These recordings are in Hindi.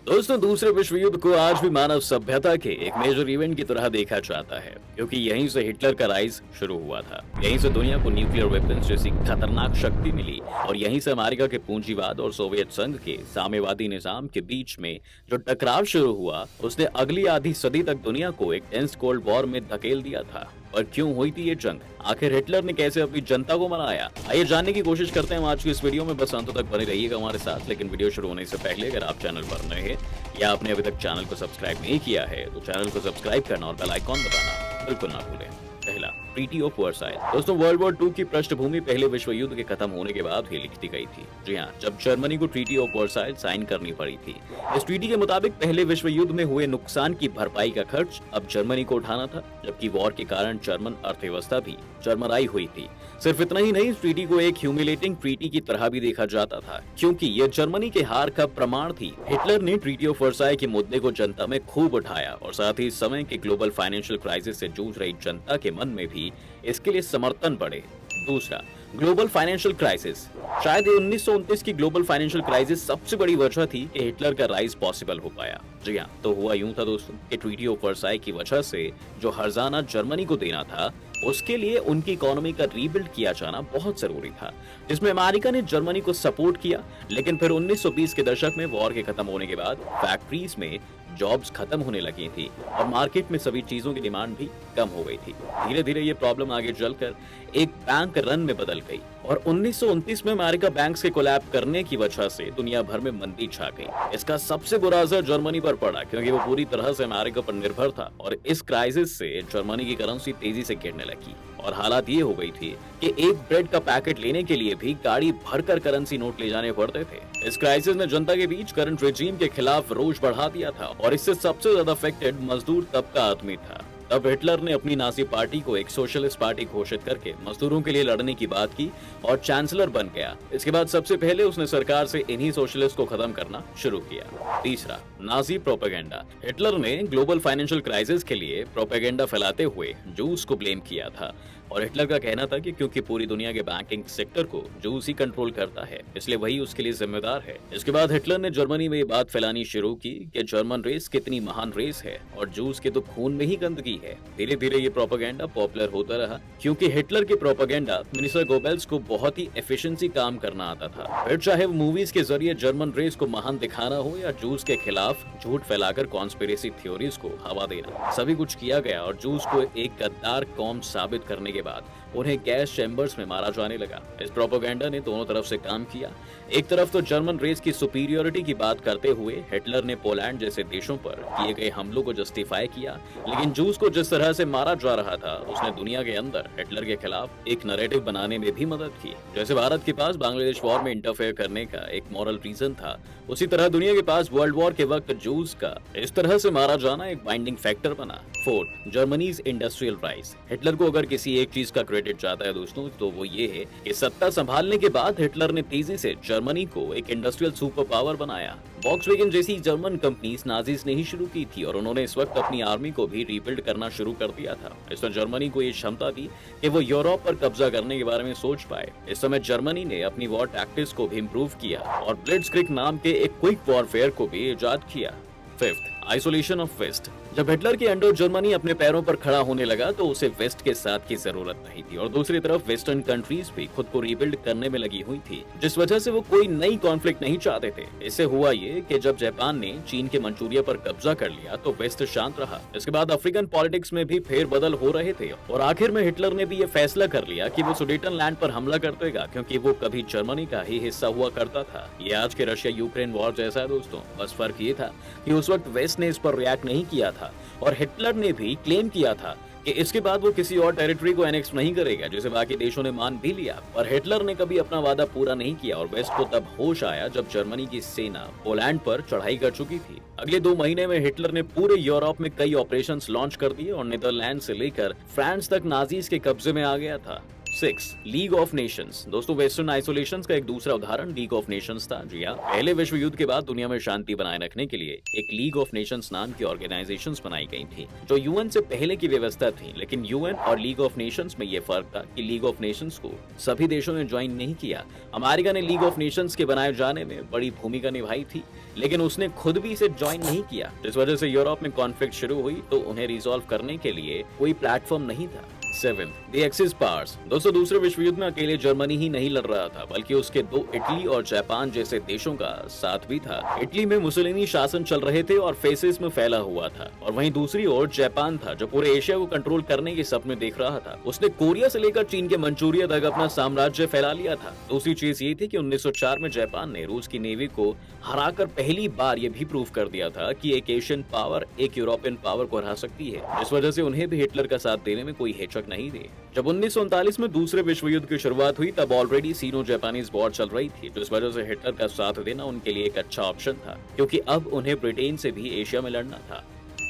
दोस्तों, दूसरे विश्व युद्ध को आज भी मानव सभ्यता के एक मेजर इवेंट की तरह देखा जाता है, क्योंकि यहीं से हिटलर का राइज शुरू हुआ था। यहीं से दुनिया को न्यूक्लियर वेपन्स जैसी खतरनाक शक्ति मिली और यहीं से अमेरिका के पूंजीवाद और सोवियत संघ के साम्यवादी निजाम के बीच में जो टकराव शुरू हुआ, उसने अगली आधी सदी तक दुनिया को एक टेंस कोल्ड वॉर में धकेल दिया था। और क्यों हुई थी ये जंग? आखिर हिटलर ने कैसे अपनी जनता को मनाया? आइए जानने की कोशिश करते हैं आज की इस वीडियो में। बस अंत तक बने रहिएगा हमारे साथ। लेकिन वीडियो शुरू होने से पहले अगर आप चैनल पर नए हैं या आपने अभी तक चैनल को सब्सक्राइब नहीं किया है तो चैनल को सब्सक्राइब करना और बेल आइकॉन दबाना बिल्कुल ना भूलें। पहला, ट्रीटी ऑफ वर्साइल। दोस्तों, वर्ल्ड वॉर 2 की पृष्ठभूमि पहले विश्व युद्ध के खत्म होने के बाद ही लिख दी गई थी। जी हाँ, जब जर्मनी को ट्रीटी ऑफ वर्साइल साइन करनी पड़ी थी। इस ट्रीटी के मुताबिक पहले विश्व युद्ध में हुए नुकसान की भरपाई का खर्च अब जर्मनी को उठाना था, जबकि वॉर के कारण जर्मन अर्थव्यवस्था भी चरमराई हुई थी। सिर्फ इतना ही नहीं, इस ट्रीटी को एक ह्यूमिलेटिंग ट्रीटी की तरह भी देखा जाता था, क्योंकि यह जर्मनी के हार का प्रमाण थी। हिटलर ने ट्रीटी ऑफ वर्साइल के मुद्दे को जनता में खूब उठाया और साथ ही इस समय के ग्लोबल फाइनेंशियल क्राइसिस से जूझ रही जनता के मन में भी इसके लिए समर्थन बढ़े। दूसरा, ग्लोबल फाइनेंशियल क्राइसिस। शायद 1929 की ग्लोबल फाइनेंशियल क्राइसिस सबसे बड़ी वजह थी कि हिटलर का राइज पॉसिबल हो पाया। जी हाँ, तो हुआ यूं था दोस्तों कि ट्रीटी ऑफ वर्साइल की वजह से जो हर्जाना जर्मनी को देना था, उसके लिए उनकी इकोनॉमी का रीबिल्ड किया जाना बहुत जरूरी था, जिसमें अमेरिका ने जर्मनी को सपोर्ट किया। लेकिन फिर 1920 के दशक में वॉर के खत्म होने के बाद फैक्ट्रीज में जॉब्स खत्म होने लगी थी और मार्केट में सभी चीजों की डिमांड भी कम हो गई थी। धीरे धीरे ये प्रॉब्लम आगे चलकर एक बैंक रन में बदल गई और 1929 में अमेरिका बैंक्स के कोलैप करने की वजह से दुनिया भर में मंदी छा गई। इसका सबसे बुरा असर जर्मनी पर पड़ा, क्योंकि वो पूरी तरह से अमेरिका पर निर्भर था और इस क्राइसिस से जर्मनी की करेंसी तेजी से गिरने लगी और हालात ये हो गई थी कि एक ब्रेड का पैकेट लेने के लिए भी गाड़ी भरकर करेंसी नोट ले जाने पड़ते थे। इस क्राइसिस ने जनता के बीच करंट रेजीम के खिलाफ रोष बढ़ा दिया था और इससे सबसे ज्यादा अफेक्टेड मजदूर तबका आदमी था। तब हिटलर ने अपनी नाजी पार्टी को एक सोशलिस्ट पार्टी घोषित करके मजदूरों के लिए लड़ने की बात की और चांसलर बन गया। इसके बाद सबसे पहले उसने सरकार से इन्हीं सोशलिस्ट को खत्म करना शुरू किया। तीसरा, नाजी प्रोपेगेंडा। हिटलर ने ग्लोबल फाइनेंशियल क्राइसिस के लिए प्रोपेगेंडा फैलाते हुए जूस को ब्लेम किया था और हिटलर का कहना था कि क्योंकि पूरी दुनिया के बैंकिंग सेक्टर को जूस ही कंट्रोल करता है, इसलिए वही उसके लिए जिम्मेदार है। इसके बाद हिटलर ने जर्मनी में ये बात फैलानी शुरू की कि जर्मन रेस कितनी महान रेस है और जूस के तो खून में ही गंदगी है। धीरे धीरे ये प्रोपेगेंडा पॉपुलर होता रहा, क्योंकि हिटलर के प्रोपेगेंडा मिनिस्टर गोबेल्स को बहुत ही एफिशिएंसी काम करना आता था। फिर चाहे वो मूवीज के जरिए जर्मन रेस को महान दिखाना हो या जूस के खिलाफ झूठ फैलाकर कॉन्स्पिरेसी थ्योरीज को हवा देना, सभी कुछ किया गया और जूस को एक गद्दार कौम साबित करने के बाद उन्हें गैस चैम्बर्स में मारा जाने लगा। इस प्रोपेगेंडा ने दोनों तरफ से काम किया। एक तरफ तो जर्मन रेस की सुपीरियोरिटी की बात करते हुए हिटलर ने पोलैंड जैसे देशों पर किए गए हमलों को जस्टिफाई किया, लेकिन जूस को जिस तरह से मारा जा रहा था, उसने दुनिया के अंदर हिटलर के खिलाफ एक नैरेटिव बनाने में भी मदद की। जैसे भारत के पास बांग्लादेश वॉर में इंटरफेयर करने का एक मॉरल रीजन था, उसी तरह दुनिया के पास वर्ल्ड वॉर के वक्त जूस का इस तरह से मारा जाना एक बाइंडिंग फैक्टर बना। Fourth, Germany's industrial rise. Hitler को अगर किसी एक चीज का क्रेडिट जाता है दोस्तों, तो वो ये है कि सत्ता संभालने के बाद हिटलर ने तेजी से जर्मनी को एक इंडस्ट्रियल सुपर पावर बनाया। वॉक्सवैगन जैसी जर्मन कंपनीज नाजीज ने ही शुरू की थी और उन्होंने इस वक्त अपनी आर्मी को भी रीबिल्ड करना शुरू कर दिया था। इसमें जर्मनी को ये क्षमता थी कि वो यूरोप पर कब्जा करने के बारे में सोच पाए। इस समय जर्मनी ने अपनी वॉर टैक्टिक्स को भी इम्प्रूव किया और ब्लिट्जक्रिग नाम के एक क्विक वॉरफेयर को भी इजाद किया। Fifth, isolation of west. जब हिटलर के अंडर जर्मनी अपने पैरों पर खड़ा होने लगा तो उसे वेस्ट के साथ की जरूरत नहीं थी और दूसरी तरफ वेस्टर्न कंट्रीज भी खुद को रीबिल्ड करने में लगी हुई थी, जिस वजह से वो कोई नई कॉन्फ्लिक्ट नहीं चाहते थे। इससे हुआ ये कि जब जापान ने चीन के मंचूरिया पर कब्जा कर लिया तो वेस्ट शांत रहा। इसके बाद अफ्रीकन पॉलिटिक्स में भी फेरबदल हो रहे थे और आखिर में हिटलर ने भी ये फैसला कर लिया कि वो सुडेटन लैंड पर हमला कर देगा, क्योंकि वो कभी जर्मनी का ही हिस्सा हुआ करता था। ये आज के रशिया यूक्रेन वॉर जैसा है दोस्तों, बस फर्क ये था कि उस वक्त वेस्ट ने इस पर रिएक्ट नहीं किया था और हिटलर ने भी क्लेम किया था कि इसके बाद वो किसी और टेरिटरी को एनेक्स नहीं करेगा, जिसे बाकी देशों ने मान भी लिया। पर हिटलर ने कभी अपना वादा पूरा नहीं किया और वेस्ट को तब होश आया जब जर्मनी की सेना पोलैंड पर चढ़ाई कर चुकी थी। अगले 2 महीने में हिटलर ने पूरे यूरोप में कई ऑपरेशंस लॉन्च कर दिए और नीदरलैंड से लेकर फ्रांस तक नाजीज के कब्जे में आ गया था। 6 लीग ऑफ नेशंस। दोस्तों वेस्टर्न आइसोलेशन का एक दूसरा उदाहरण लीग ऑफ नेशंस था। जी हाँ, पहले विश्व युद्ध के बाद दुनिया में शांति बनाए रखने के लिए एक लीग ऑफ नेशंस नाम की ऑर्गेनाइजेशंस बनाई गई थी, जो यूएन से पहले की व्यवस्था थी। लेकिन यूएन और लीग ऑफ नेशंस में ये फर्क था कि लीग ऑफ नेशंस को सभी देशों ने ज्वाइन नहीं किया। अमेरिका ने लीग ऑफ नेशंस के बनाए जाने में बड़ी भूमिका निभाई थी, लेकिन उसने खुद भी इसे ज्वाइन नहीं किया, जिस वजह से यूरोप में कॉन्फ्लिक्ट शुरू हुई तो उन्हें रिजॉल्व करने के लिए कोई प्लेटफॉर्म नहीं था। 7 द एक्सिस पावर्स। दोस्तों दूसरे विश्व युद्ध में अकेले जर्मनी ही नहीं लड़ रहा था, बल्कि उसके दो इटली और जापान जैसे देशों का साथ भी था। इटली में मुसोलिनी शासन चल रहे थे और फेसिज्म फैला हुआ था, और वहीं दूसरी ओर जापान था जो पूरे एशिया को कंट्रोल करने के सपने देख रहा था। उसने कोरिया से लेकर चीन के मंचूरिया तक अपना साम्राज्य फैला लिया था। दूसरी चीज ये थी कि 1904 में जापान ने रूस की नेवी को हराकर पहली बार ये भी प्रूव कर दिया था कि एक एशियन पावर एक यूरोपियन पावर को हरा सकती है, जिस वजह से उन्हें भी हिटलर का साथ देने में कोई हिचक नहीं थी। जब 1939 में दूसरे विश्व युद्ध की शुरुआत हुई तब ऑलरेडी सीनो जापानीज वॉर चल रही थी, तो इस वजह से हिटलर का साथ देना उनके लिए एक अच्छा ऑप्शन था, क्योंकि अब उन्हें ब्रिटेन से भी एशिया में लड़ना था।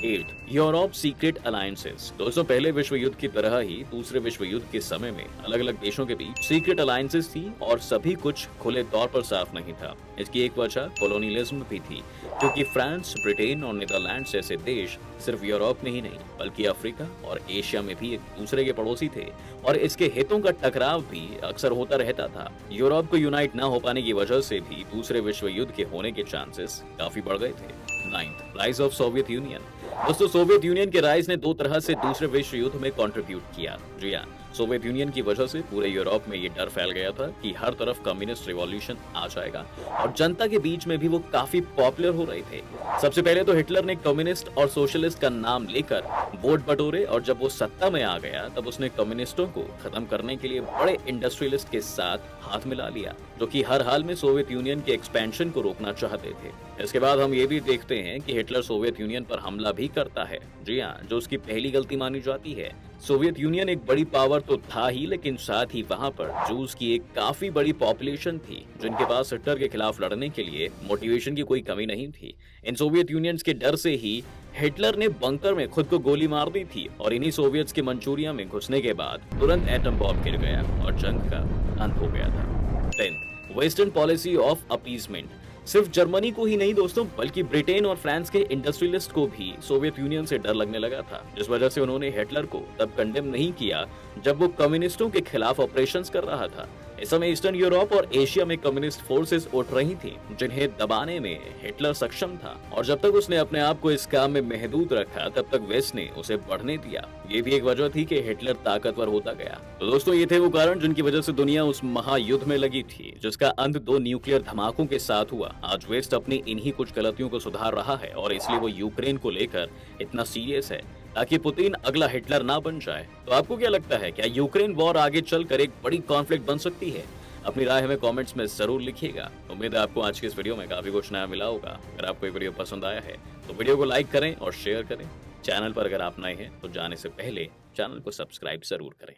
8 यूरोप सीक्रेट अलायंसेस। दोस्तों पहले विश्व युद्ध की तरह ही दूसरे विश्व युद्ध के समय में अलग अलग देशों के बीच सीक्रेट अलायंसेस थी और सभी कुछ खुले तौर पर साफ नहीं था। इसकी एक वजह कॉलोनियलिज्म भी थी, क्योंकि फ्रांस, ब्रिटेन और नीदरलैंड जैसे देश सिर्फ यूरोप में ही नहीं बल्कि अफ्रीका और एशिया में भी एक दूसरे के पड़ोसी थे, और इसके हितों का टकराव भी अक्सर होता रहता था। यूरोप को यूनाइट न हो पाने की वजह से भी दूसरे विश्व युद्ध के होने के चांसेस काफी बढ़ गए थे। 9 राइज ऑफ सोवियत यूनियन। दोस्तों सोवियत यूनियन के राइज ने दो तरह से दूसरे विश्व युद्ध में कंट्रीब्यूट किया। जी हाँ, सोवियत यूनियन की वजह से पूरे यूरोप में ये डर फैल गया था कि हर तरफ कम्युनिस्ट रिवॉल्यूशन आ जाएगा, और जनता के बीच में भी वो काफी पॉपुलर हो रहे थे। सबसे पहले तो हिटलर ने कम्युनिस्ट और सोशलिस्ट का नाम लेकर वोट बटोरे, और जब वो सत्ता में आ गया तब उसने कम्युनिस्टों को खत्म करने के लिए बड़े इंडस्ट्रियलिस्ट के साथ हाथ मिला लिया, जो कि हर हाल में सोवियत यूनियन के एक्सपेंशन को रोकना चाहते थे। इसके बाद हम ये भी देखते हैं कि हिटलर सोवियत यूनियन पर हमला भी करता है। जी हाँ, जो उसकी पहली गलती मानी जाती है। सोवियत यूनियन एक बड़ी पावर तो था ही, लेकिन साथ ही वहां पर जूस की एक काफी बड़ी पॉपुलेशन थी, जिनके पास हिटलर के खिलाफ लड़ने के लिए मोटिवेशन की कोई कमी नहीं थी। इन सोवियत यूनियंस के डर से ही हिटलर ने बंकर में खुद को गोली मार दी थी, और इन्हीं सोवियट्स के मंचूरिया में घुसने के बाद तुरंत एटम बॉम्ब गिर गया और जंग का अंत हो गया था। 10 वेस्टर्न पॉलिसी ऑफ अपीजमेंट। सिर्फ जर्मनी को ही नहीं दोस्तों, बल्कि ब्रिटेन और फ्रांस के इंडस्ट्रियलिस्ट को भी सोवियत यूनियन से डर लगने लगा था, जिस वजह से उन्होंने हिटलर को तब कंडेम नहीं किया जब वो कम्युनिस्टों के खिलाफ ऑपरेशंस कर रहा था। इस समय ईस्टर्न यूरोप और एशिया में कम्युनिस्ट फोर्सेस उठ रही थी, जिन्हें दबाने में हिटलर सक्षम था, और जब तक उसने अपने आप को इस काम में महदूद रखा तब तक वेस्ट ने उसे बढ़ने दिया। ये भी एक वजह थी कि हिटलर ताकतवर होता गया। तो दोस्तों ये थे वो कारण जिनकी वजह से दुनिया उस महायुद्ध में लगी थी, जिसका अंत 2 न्यूक्लियर धमाकों के साथ हुआ। आज वेस्ट अपनी इन्हीं कुछ गलतियों को सुधार रहा है, और इसलिए वो यूक्रेन को लेकर इतना सीरियस है, ताकि पुतिन अगला हिटलर ना बन जाए। तो आपको क्या लगता है, क्या यूक्रेन वॉर आगे चलकर एक बड़ी कॉन्फ्लिक्ट बन सकती है? अपनी राय हमें कमेंट्स में जरूर लिखिएगा। उम्मीद है आपको आज की इस वीडियो में काफी कुछ नया मिला होगा। अगर आपको ये वीडियो पसंद आया है तो वीडियो को लाइक करें और शेयर करें। चैनल पर अगर आप नए हैं तो जाने से पहले चैनल को सब्सक्राइब जरूर करें।